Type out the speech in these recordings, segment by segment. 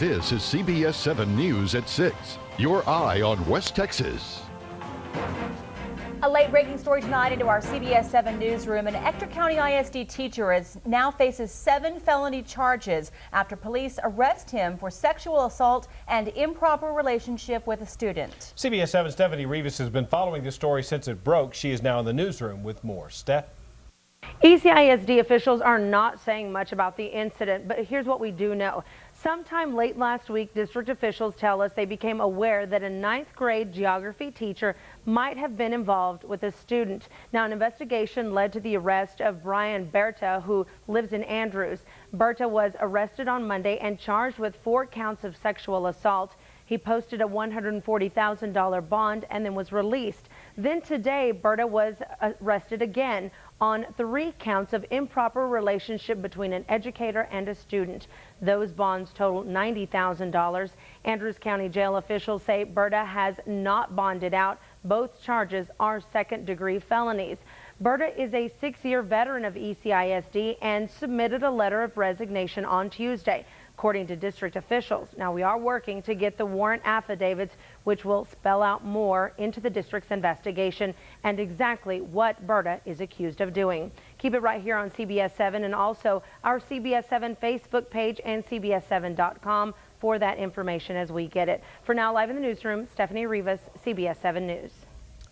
This is CBS 7 News at 6. Your eye on West Texas. A late-breaking story tonight into our CBS 7 newsroom. An Ector County ISD teacher now faces 7 felony charges after police arrest him for sexual assault and improper relationship with a student. CBS 7's Stephanie Rivas has been following this story since it broke. She is now in the newsroom with more. Steph? ECISD officials are not saying much about the incident, but here's what we do know. Sometime late last week, district officials tell us they became aware that a 9th grade geography teacher might have been involved with a student. Now, an investigation led to the arrest of Brian Berta, who lives in Andrews. Berta was arrested on Monday and charged with 4 counts of sexual assault. He posted a $140,000 bond and then was released. Then today, Berta was arrested again on 3 counts of improper relationship between an educator and a student. Those bonds total $90,000. Andrews County Jail officials say Berta has not bonded out. Both charges are second-degree felonies. Berta is a 6-year veteran of ECISD and submitted a letter of resignation on Tuesday, according to district officials. Now, we are working to get the warrant affidavits, which will spell out more into the district's investigation and exactly what Berta is accused of doing. Keep it right here on CBS 7 and also our CBS 7 Facebook page and CBS7.com for that information as we get it. For now, live in the newsroom, Stephanie Rivas, CBS 7 News.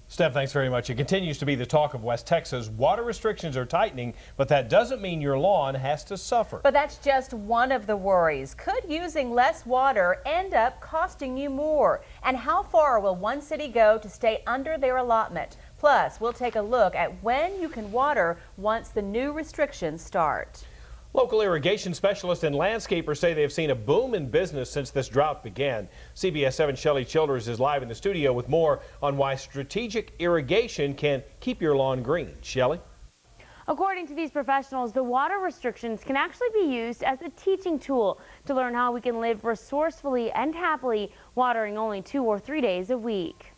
Steph, thanks very much. It continues to be the talk of West Texas. Water restrictions are tightening, but that doesn't mean your lawn has to suffer. But that's just one of the worries. Could using less water end up costing you more? And how far will one city go to stay under their allotment? Plus, we'll take a look at when you can water once the new restrictions start. Local irrigation specialists and landscapers say they have seen a boom in business since this drought began. CBS 7's Shelley Childers is live in the studio with more on why strategic irrigation can keep your lawn green. Shelley? According to these professionals, the water restrictions can actually be used as a teaching tool to learn how we can live resourcefully and happily, watering only 2 or 3 days a week.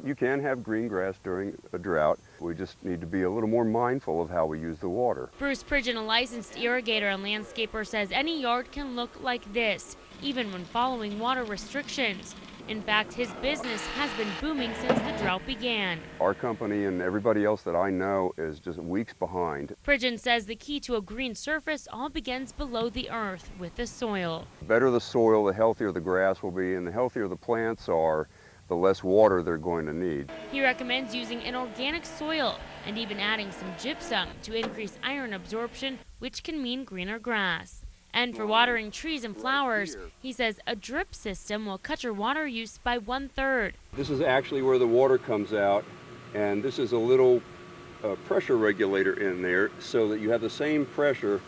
You can have green grass during a drought. We just need to be a little more mindful of how we use the water. Bruce Pridgeon, a licensed irrigator and landscaper, says any yard can look like this, even when following water restrictions. In fact, his business has been booming since the drought began. Our company and everybody else that I know is just weeks behind. Pridgeon says the key to a green surface all begins below the earth with the soil. The better the soil, the healthier the grass will be, and the healthier the plants are, the less water they're going to need. He recommends using an organic soil and even adding some gypsum to increase iron absorption, which can mean greener grass. And for watering trees and flowers, he says a drip system will cut your water use by 1/3. This is actually where the water comes out, and this is a little pressure regulator in there so that you have the same pressure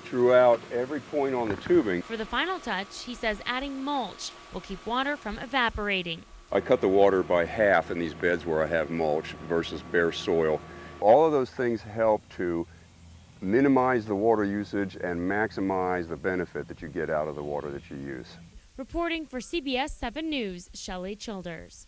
throughout every point on the tubing. For the final touch, he says adding mulch will keep water from evaporating. I cut the water by half in these beds where I have mulch versus bare soil. All of those things help to minimize the water usage and maximize the benefit that you get out of the water that you use. Reporting for CBS 7 News, Shelley Childers.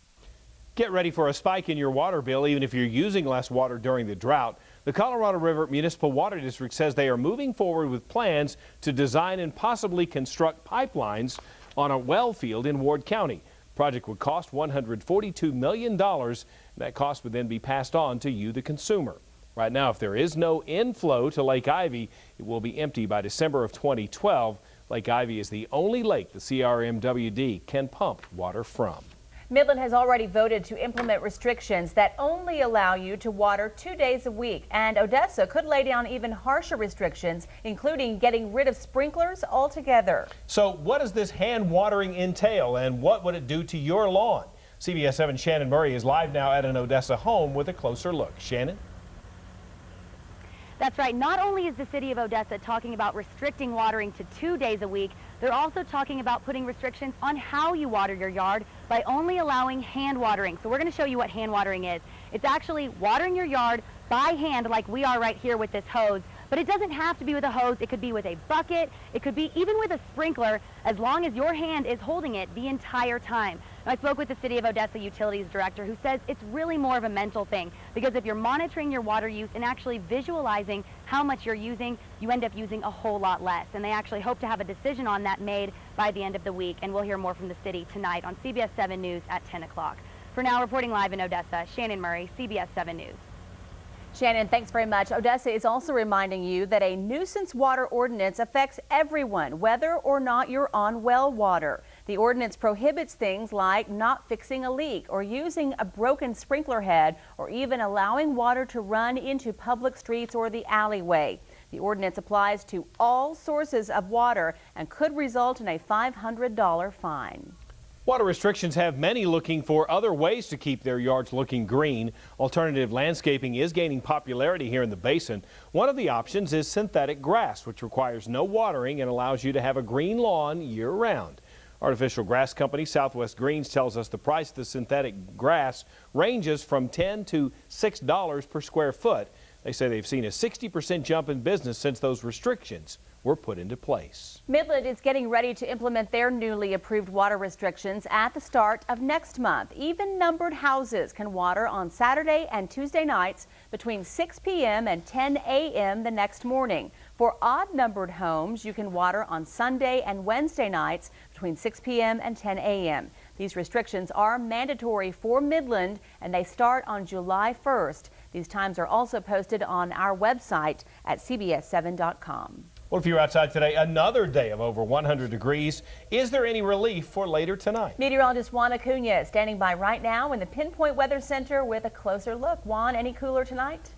Get ready for a spike in your water bill even if you're using less water during the drought. The Colorado River Municipal Water District says they are moving forward with plans to design and possibly construct pipelines on a well field in Ward County. The project would cost $142 million. That cost would then be passed on to you, the consumer. Right now, if there is no inflow to Lake Ivy, it will be empty by December of 2012. Lake Ivy is the only lake the CRMWD can pump water from. Midland has already voted to implement restrictions that only allow you to water 2 days a week, and Odessa could lay down even harsher restrictions, including getting rid of sprinklers altogether. So what does this hand watering entail, and what would it do to your lawn? CBS 7's Shannon Murray is live now at an Odessa home with a closer look. Shannon? That's right. Not only is the city of Odessa talking about restricting watering to 2 days a week, they're also talking about putting restrictions on how you water your yard by only allowing hand watering. So we're going to show you what hand watering is. It's actually watering your yard by hand like we are right here with this hose, But it doesn't have to be with a hose. It could be with a bucket. It could be even with a sprinkler, as long as your hand is holding it the entire time. I spoke with the City of Odessa Utilities Director, who says it's really more of a mental thing, because if you're monitoring your water use and actually visualizing how much you're using, you end up using a whole lot less. And they actually hope to have a decision on that made by the end of the week. And we'll hear more from the city tonight on CBS 7 News at 10 o'clock. For now, reporting live in Odessa, Shannon Murray, CBS 7 News. Shannon, thanks very much. Odessa is also reminding you that a nuisance water ordinance affects everyone, whether or not you're on well water. The ordinance prohibits things like not fixing a leak or using a broken sprinkler head or even allowing water to run into public streets or the alleyway. The ordinance applies to all sources of water and could result in a $500 fine. Water restrictions have many looking for other ways to keep their yards looking green. Alternative landscaping is gaining popularity here in the basin. One of the options is synthetic grass, which requires no watering and allows you to have a green lawn year-round. Artificial grass company Southwest Greens tells us the price of the synthetic grass ranges from $10 to $6 per square foot. They say they've seen a 60% jump in business since those restrictions were put into place. Midland is getting ready to implement their newly approved water restrictions at the start of next month. Even numbered houses can water on Saturday and Tuesday nights between 6 p.m. and 10 a.m. the next morning. For odd-numbered homes, you can water on Sunday and Wednesday nights between 6 p.m. and 10 a.m. These restrictions are mandatory for Midland, and they start on July 1st. These times are also posted on our website at cbs7.com. Well, if you're outside today, another day of over 100 degrees. Is there any relief for later tonight? Meteorologist Juan Acuna standing by right now in the Pinpoint Weather Center with a closer look. Juan, any cooler tonight?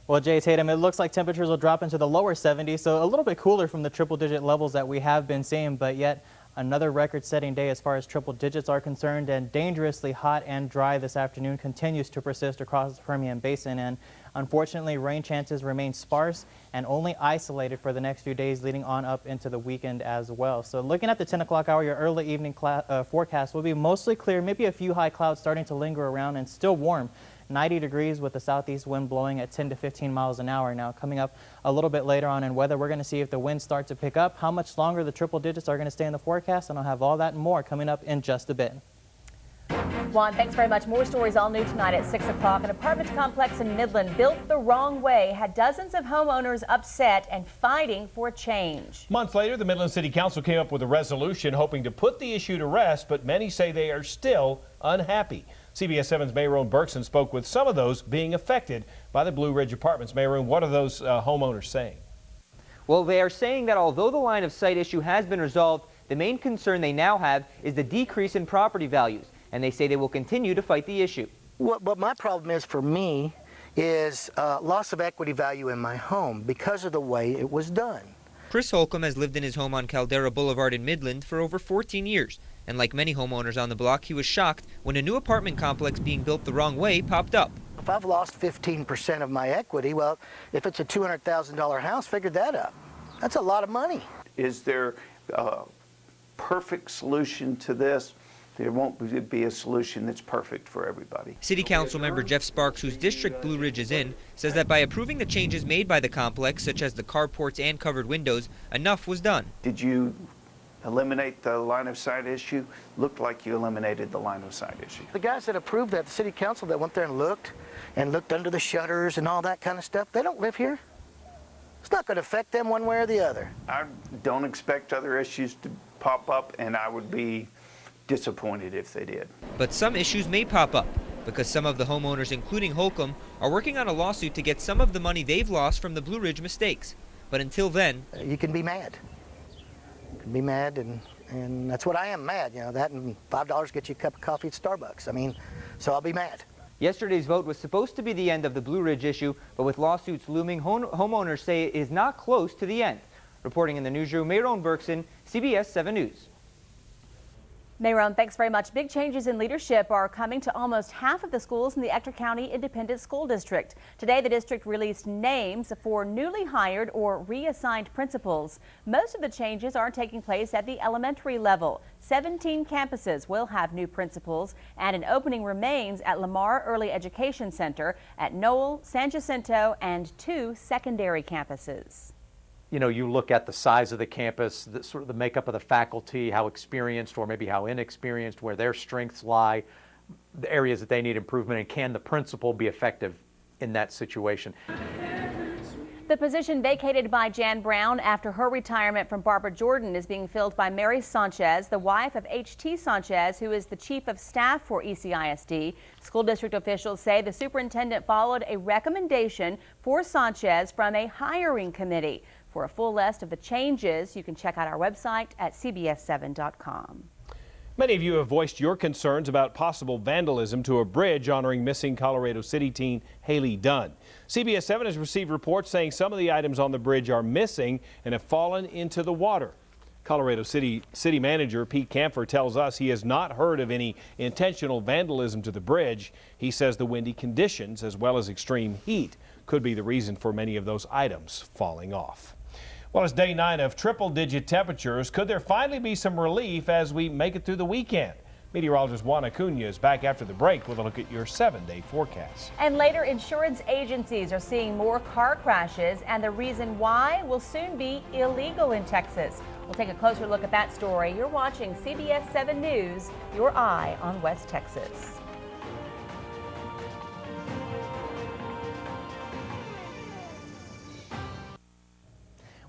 Well, Jay Tatum, it looks like temperatures will drop into the lower 70s, so a little bit cooler from the triple-digit levels that we have been seeing, but yet another record-setting day as far as triple digits are concerned, and dangerously hot and dry this afternoon continues to persist across the Permian Basin. And unfortunately, rain chances remain sparse and only isolated for the next few days leading on up into the weekend as well. So looking at the 10 o'clock hour, your early evening forecast will be mostly clear, maybe a few high clouds starting to linger around and still warm. 90 degrees with the southeast wind blowing at 10 to 15 miles an hour. Now coming up a little bit later on in weather, we're going to see if the winds start to pick up, how much longer the triple digits are going to stay in the forecast, and I'll have all that and more coming up in just a bit. Juan, thanks very much. More stories all new tonight at 6 o'clock. An apartment complex in Midland built the wrong way had dozens of homeowners upset and fighting for change. Months later, the Midland City Council came up with a resolution hoping to put the issue to rest, but many say they are still unhappy. CBS 7's Mayroon Berkson spoke with some of those being affected by the Blue Ridge Apartments. Mayroon, what are those homeowners saying? Well, they are saying that although the line of sight issue has been resolved, the main concern they now have is the decrease in property values, and they say they will continue to fight the issue. What my problem is for me is loss of equity value in my home because of the way it was done. Chris Holcomb has lived in his home on Caldera Boulevard in Midland for over 14 years. And like many homeowners on the block, he was shocked when a new apartment complex being built the wrong way popped up. If I've lost 15% of my equity, well, if it's a $200,000 house, figure that up. That's a lot of money. Is there a perfect solution to this? There won't be a solution that's perfect for everybody. City Council member Jeff Sparks, whose district Blue Ridge is in, says that by approving the changes made by the complex, such as the carports and covered windows, enough was done. Did you eliminate the line of sight issue? Looked like you eliminated the line of sight issue. The guys that approved that, the city council that went there and looked under the shutters and all that kind of stuff, they don't live here. It's not going to affect them one way or the other. I don't expect other issues to pop up, and I would be disappointed if they did. But some issues may pop up because some of the homeowners, including Holcomb, are working on a lawsuit to get some of the money they've lost from the Blue Ridge mistakes. But until then, you can be mad. You can be mad, and that's what I am, mad. You know, that and $5 gets you a cup of coffee at Starbucks. I mean, so I'll be mad. Yesterday's vote was supposed to be the end of the Blue Ridge issue, but with lawsuits looming, homeowners say it is not close to the end. Reporting in the newsroom, Mayroon Berkson, CBS 7 News. Mayron, thanks very much. Big changes in leadership are coming to almost half of the schools in the Ector County Independent School District. Today, the district released names for newly hired or reassigned principals. Most of the changes are taking place at the elementary level. 17 campuses will have new principals, and an opening remains at Lamar Early Education Center, at Noel, San Jacinto, and 2 secondary campuses. You know, you look at the size of the campus, sort of the makeup of the faculty, how experienced or maybe how inexperienced, where their strengths lie, the areas that they need improvement, and can the principal be effective in that situation. The position vacated by Jan Brown after her retirement from Barbara Jordan is being filled by Mary Sanchez, the wife of H.T. Sanchez, who is the chief of staff for ECISD. School district officials say the superintendent followed a recommendation for Sanchez from a hiring committee. For a full list of the changes, you can check out our website at cbs7.com. Many of you have voiced your concerns about possible vandalism to a bridge honoring missing Colorado City teen Haley Dunn. CBS 7 has received reports saying some of the items on the bridge are missing and have fallen into the water. Colorado City Manager Pete Camphor tells us he has not heard of any intentional vandalism to the bridge. He says the windy conditions as well as extreme heat could be the reason for many of those items falling off. Well, it's day 9 of triple-digit temperatures. Could there finally be some relief as we make it through the weekend? Meteorologist Juan Acuna is back after the break with a look at your 7-day forecast. And later, insurance agencies are seeing more car crashes, and the reason why will soon be illegal in Texas. We'll take a closer look at that story. You're watching CBS 7 News, your eye on West Texas.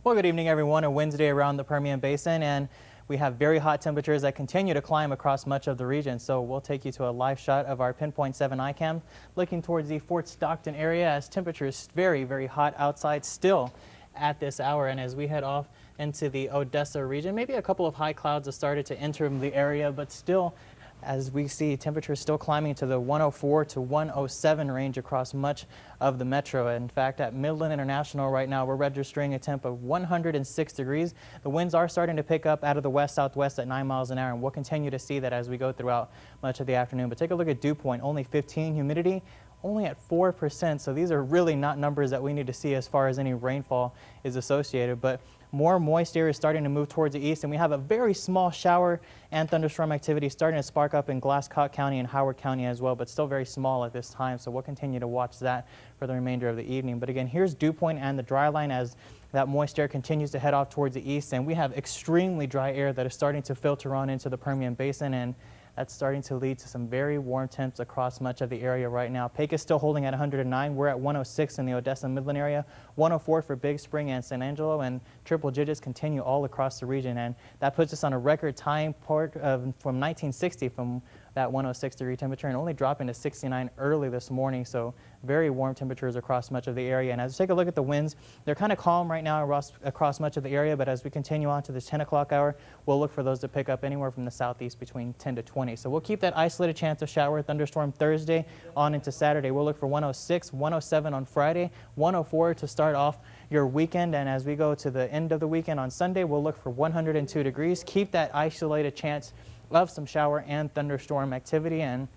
Well, good evening, everyone. A Wednesday around the Permian Basin, and we have very hot temperatures that continue to climb across much of the region. So we'll take you to a live shot of our Pinpoint 7 iCam looking towards the Fort Stockton area as temperatures very, very hot outside still at this hour. And as we head off into the Odessa region, maybe a couple of high clouds have started to enter the area, but still, as we see, temperatures still climbing to the 104 to 107 range across much of the metro. In fact, at Midland International right now, we're registering a temp of 106 degrees. The winds are starting to pick up out of the west-southwest at 9 miles an hour, and we'll continue to see that as we go throughout much of the afternoon. But take a look at dew point, only 15, humidity only at 4%. So these are really not numbers that we need to see as far as any rainfall is associated. But more moist air is starting to move towards the east, and we have a very small shower and thunderstorm activity starting to spark up in Glasscock County and Howard County as well, but still very small at this time. So we'll continue to watch that for the remainder of the evening. But again, here's dew point and the dry line as that moist air continues to head off towards the east, and we have extremely dry air that is starting to filter on into the Permian Basin, and that's starting to lead to some very warm temps across much of the area right now. Pecos still holding at 109. We're at 106 in the Odessa Midland area, 104 for Big Spring and San Angelo, and triple digits continue all across the region. And that puts us on a record time from 1960 from that 106 degree temperature, and only dropping to 69 early this morning. So very warm temperatures across much of the area. And as we take a look at the winds, they're kind of calm right now across much of the area, but as we continue on to the 10 o'clock hour, we'll look for those to pick up anywhere from the southeast between 10 to 20. So we'll keep that isolated chance of shower, thunderstorm Thursday on into Saturday. We'll look for 106, 107 on Friday, 104 to start off your weekend. And as we go to the end of the weekend on Sunday, we'll look for 102 degrees. Keep that isolated chance of some shower and thunderstorm activity. And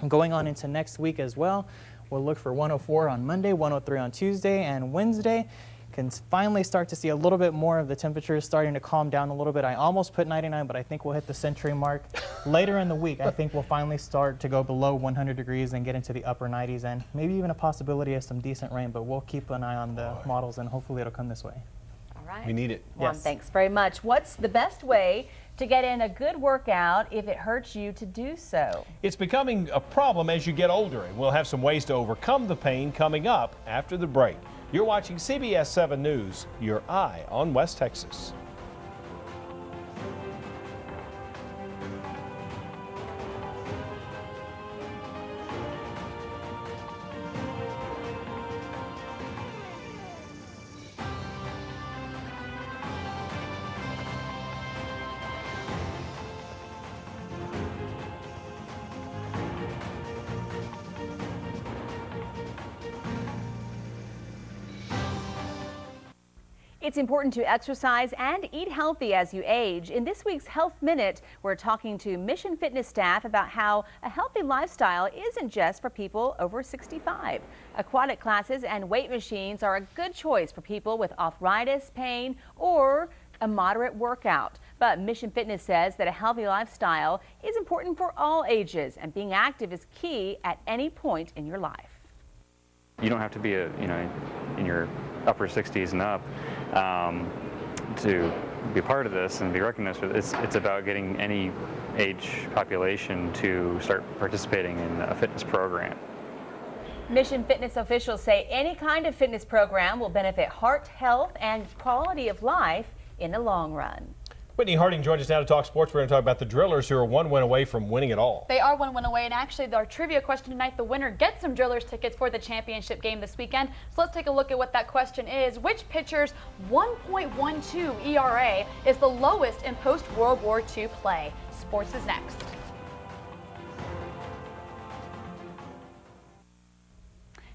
going on into next week as well, we'll look for 104 on Monday, 103 on Tuesday, and Wednesday can finally start to see a little bit more of the temperatures starting to calm down a little bit. I almost put 99, but I think we'll hit the century mark later in the week. I think we'll finally start to go below 100 degrees and get into the upper 90s, and maybe even a possibility of some decent rain, but we'll keep an eye on the models, and hopefully it'll come this way. All right. We need it. Juan, Yes. thanks very much. What's the best way to get in a good workout if it hurts you to do so? It's becoming a problem as you get older, and we'll have some ways to overcome the pain coming up after the break. You're watching CBS 7 News, your eye on West Texas. It's important to exercise and eat healthy as you age. In this week's Health Minute, we're talking to Mission Fitness staff about how a healthy lifestyle isn't just for people over 65. Aquatic classes and weight machines are a good choice for people with arthritis, pain, or a moderate workout. But Mission Fitness says that a healthy lifestyle is important for all ages, and being active is key at any point in your life. You don't have to be in your upper 60s and up to be part of this and be recognized for this. It's about getting any age population to start participating in a fitness program. Mission Fitness officials say any kind of fitness program will benefit heart health and quality of life in the long run. Whitney Harding joins us now to talk sports. We're going to talk about the Drillers, who are one win away from winning it all. They are one win away, and actually our trivia question tonight, the winner gets some Drillers tickets for the championship game this weekend. So let's take a look at what that question is. Which pitcher's 1.12 ERA is the lowest in post-World War II play? Sports is next.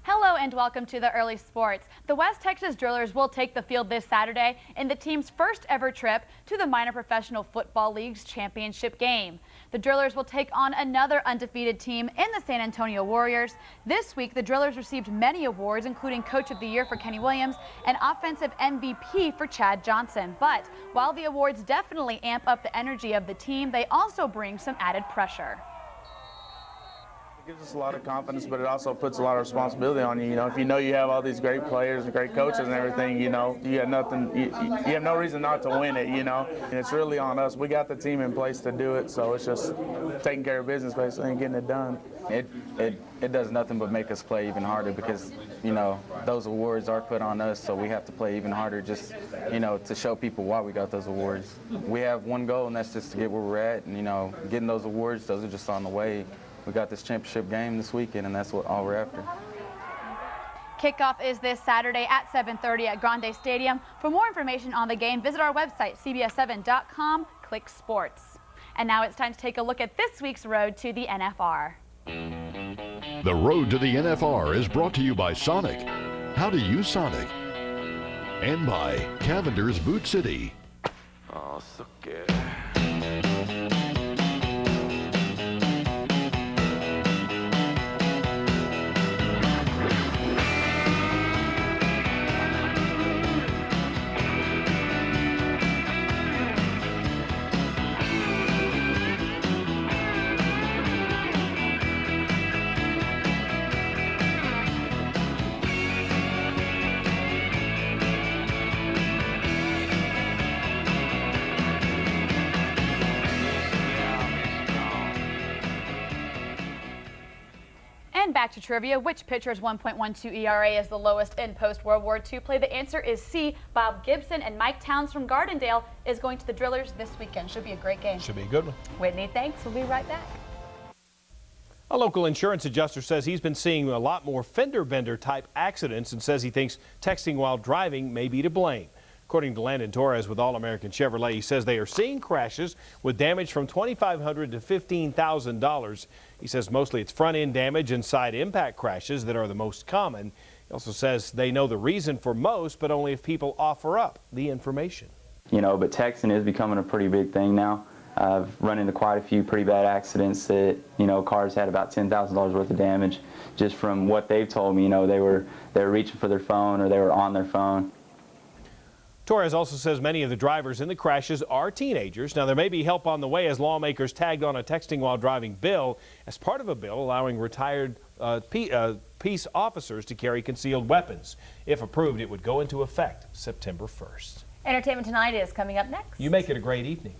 Hello and welcome to the Early Sports. The West Texas Drillers will take the field this Saturday in the team's first ever trip to the Minor Professional Football League's championship game. The Drillers will take on another undefeated team in the San Antonio Warriors. This week, the Drillers received many awards, including Coach of the Year for Kenny Williams and Offensive MVP for Chad Johnson. But while the awards definitely amp up the energy of the team, they also bring some added pressure. It gives us a lot of confidence, but it also puts a lot of responsibility on you. If you know you have all these great players and great coaches and everything, you have nothing. You have no reason not to win it. And it's really on us. We got the team in place to do it, so it's just taking care of business basically and getting it done. It does nothing but make us play even harder because those awards are put on us, so we have to play even harder just to show people why we got those awards. We have one goal, and that's just to get where we're at, and getting those awards, those are just on the way. We got this championship game this weekend, and that's all we're after. Kickoff is this Saturday at 7:30 at Grande Stadium. For more information on the game, visit our website, cbs7.com, click sports. And now it's time to take a look at this week's Road to the NFR. The Road to the NFR is brought to you by Sonic. How to use Sonic. And by Cavender's Boot City. Oh, so good. And back to trivia. Which pitcher's 1.12 ERA is the lowest in post-World War II play? The answer is C. Bob Gibson, and Mike Towns from Gardendale is going to the Drillers this weekend. Should be a great game. Should be a good one. Whitney, thanks. We'll be right back. A local insurance adjuster says he's been seeing a lot more fender bender type accidents and says he thinks texting while driving may be to blame. According to Landon Torres with All American Chevrolet, he says they are seeing crashes with damage from $2,500 to $15,000. He says mostly it's front-end damage and side impact crashes that are the most common. He also says they know the reason for most, but only if people offer up the information. But texting is becoming a pretty big thing now. I've run into quite a few pretty bad accidents that, cars had about $10,000 worth of damage just from what they've told me. They were reaching for their phone or they were on their phone. Torres also says many of the drivers in the crashes are teenagers. Now, there may be help on the way as lawmakers tagged on a texting while driving bill as part of a bill allowing retired peace officers to carry concealed weapons. If approved, it would go into effect September 1st. Entertainment Tonight is coming up next. You make it a great evening.